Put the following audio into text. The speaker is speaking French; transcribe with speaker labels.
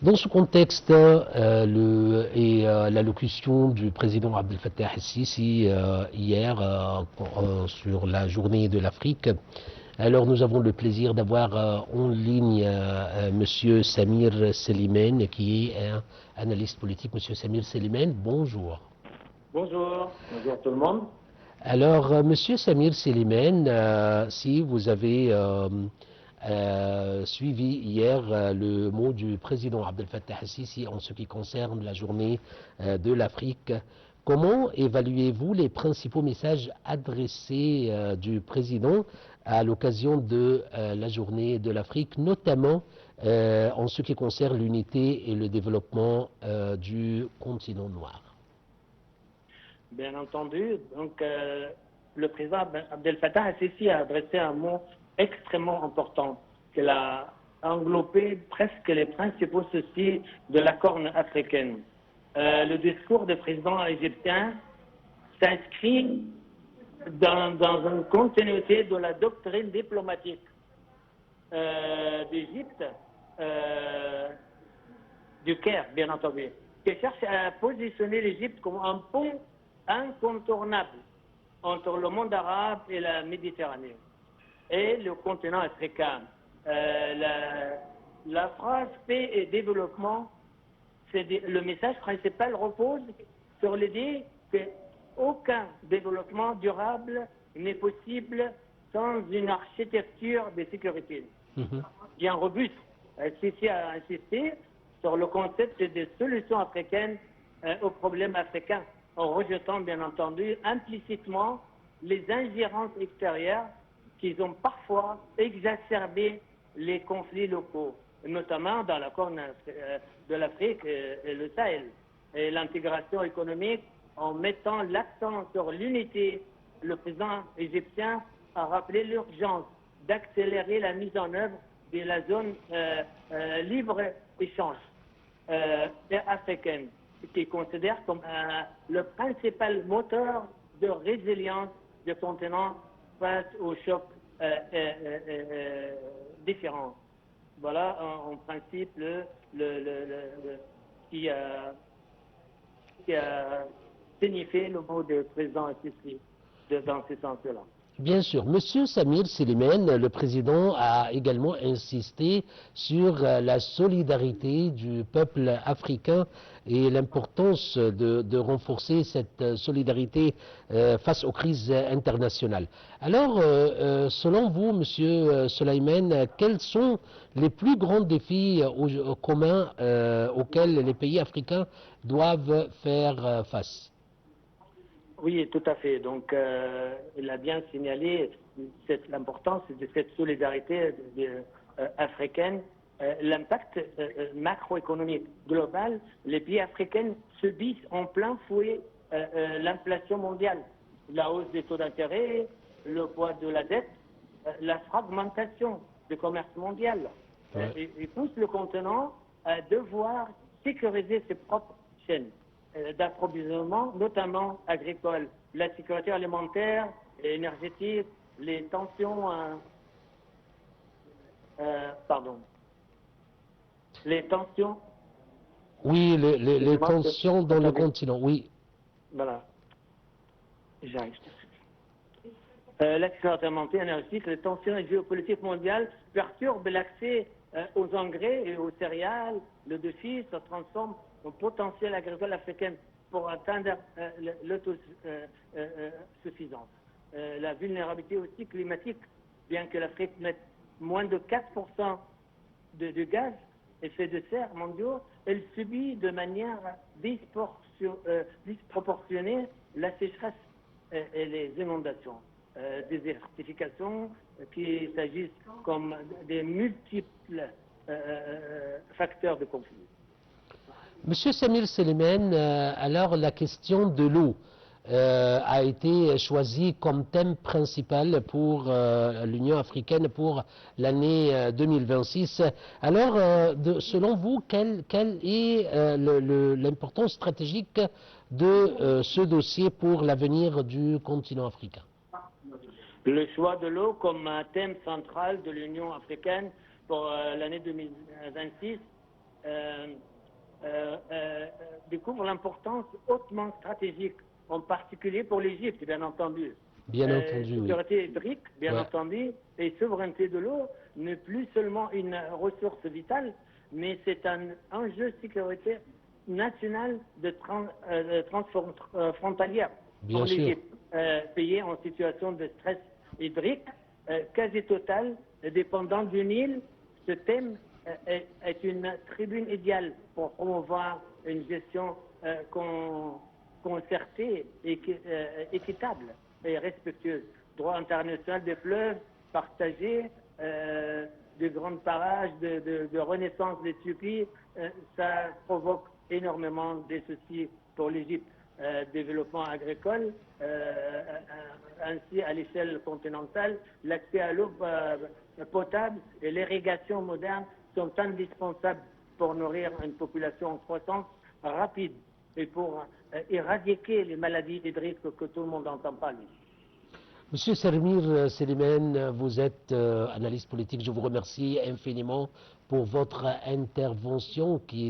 Speaker 1: Dans ce contexte, l'allocution du président Abdel Fattah el-Sisi hier sur la journée de l'Afrique, alors nous avons le plaisir d'avoir en ligne Monsieur Samir Slimane, qui est un analyste politique. Monsieur Samir Slimane, bonjour.
Speaker 2: Bonjour, bonjour tout le monde.
Speaker 1: Alors, Monsieur Samir Slimane, si vous avez suivi hier le mot du président Abdel Fattah el-Sisi en ce qui concerne la journée de l'Afrique, comment évaluez-vous les principaux messages adressés du président à l'occasion de la journée de l'Afrique, notamment en ce qui concerne l'unité et le développement du continent noir?
Speaker 2: Bien entendu, donc le président Abdel Fattah el-Sisi a adressé un mot extrêmement important, qu'il a englobé presque les principaux soucis de la Corne africaine. Le discours du président égyptien s'inscrit dans une continuité de la doctrine diplomatique d'Égypte, du Caire, bien entendu, qui cherche à positionner l'Égypte comme un pont incontournable entre le monde arabe et la Méditerranée et le continent africain. La phrase paix et développement, le message principal repose sur l'idée qu'aucun développement durable n'est possible sans une architecture de sécurité bien robuste. Sisi a insisté sur le concept des solutions africaines aux problèmes africains, en rejetant bien entendu implicitement les ingérences extérieures qui ont parfois exacerbé les conflits locaux, notamment dans la Corne de l'Afrique et le Sahel. Et l'intégration économique, en mettant l'accent sur l'unité, le président égyptien a rappelé l'urgence d'accélérer la mise en œuvre de la zone libre-échange africaine, qui considère comme le principal moteur de résilience du continent face aux chocs différents. Voilà en principe qui a signifié le mot du président Sisi dans ce sens-là.
Speaker 1: Bien sûr. Monsieur Samir Slimane, le président a également insisté sur la solidarité du peuple africain et l'importance de renforcer cette solidarité face aux crises internationales. Alors, selon vous, Monsieur Slimane, quels sont les plus grands défis communs auxquels les pays africains doivent faire face?
Speaker 2: Oui, tout à fait. Donc, il a bien signalé l'importance de cette solidarité africaine. L'impact macroéconomique global, les pays africains subissent en plein fouet l'inflation mondiale, la hausse des taux d'intérêt, le poids de la dette, la fragmentation du commerce mondial. Il pousse le continent à devoir sécuriser ses propres chaînes d'approvisionnement, notamment agricole, la sécurité alimentaire et énergétique, les tensions, les tensions.
Speaker 1: Oui, les tensions dans le continent, oui.
Speaker 2: Voilà. J'arrive. La sécurité alimentaire et énergétique, les tensions géopolitiques mondiales perturbent l'accès aux engrais et aux céréales. Le défi se transforme en potentiel agricole africain pour atteindre l'autosuffisance. La vulnérabilité aussi climatique, bien que l'Afrique mette moins de 4% de gaz à effet de serre mondiaux, elle subit de manière disproportionnée la sécheresse et les inondations. Désertification, qu'il s'agisse comme des multiples facteurs de conflit.
Speaker 1: Monsieur Samir Slimane, alors la question de l'eau a été choisie comme thème principal pour l'Union africaine pour l'année 2026. Alors, selon vous, quelle est l'importance stratégique de ce dossier pour l'avenir du continent africain?
Speaker 2: Le choix de l'eau comme un thème central de l'Union africaine pour l'année 2026 découvre l'importance hautement stratégique, en particulier pour l'Égypte, bien entendu.
Speaker 1: Bien entendu, oui.
Speaker 2: Sécurité hydrique, bien
Speaker 1: Ouais.
Speaker 2: entendu, et souveraineté de l'eau n'est plus seulement une ressource vitale, mais c'est un enjeu sécurité national de transfrontalière
Speaker 1: Bien
Speaker 2: pour
Speaker 1: sûr.
Speaker 2: l'Égypte, pays en situation de stress hydrique quasi total, dépendant du Nil. Ce thème est une tribune idéale pour promouvoir une gestion concertée, équitable et respectueuse. Droit international des fleuves partagés, de grands parages, de renaissance d'Éthiopie, ça provoque énormément de soucis pour l'Égypte. Développement agricole, ainsi à l'échelle continentale, l'accès à l'eau potable et l'irrigation moderne sont indispensables pour nourrir une population en croissance rapide et pour éradiquer les maladies hydriques que tout le monde entend parler.
Speaker 1: Monsieur Sermir Selimane, vous êtes analyste politique. Je vous remercie infiniment pour votre intervention qui est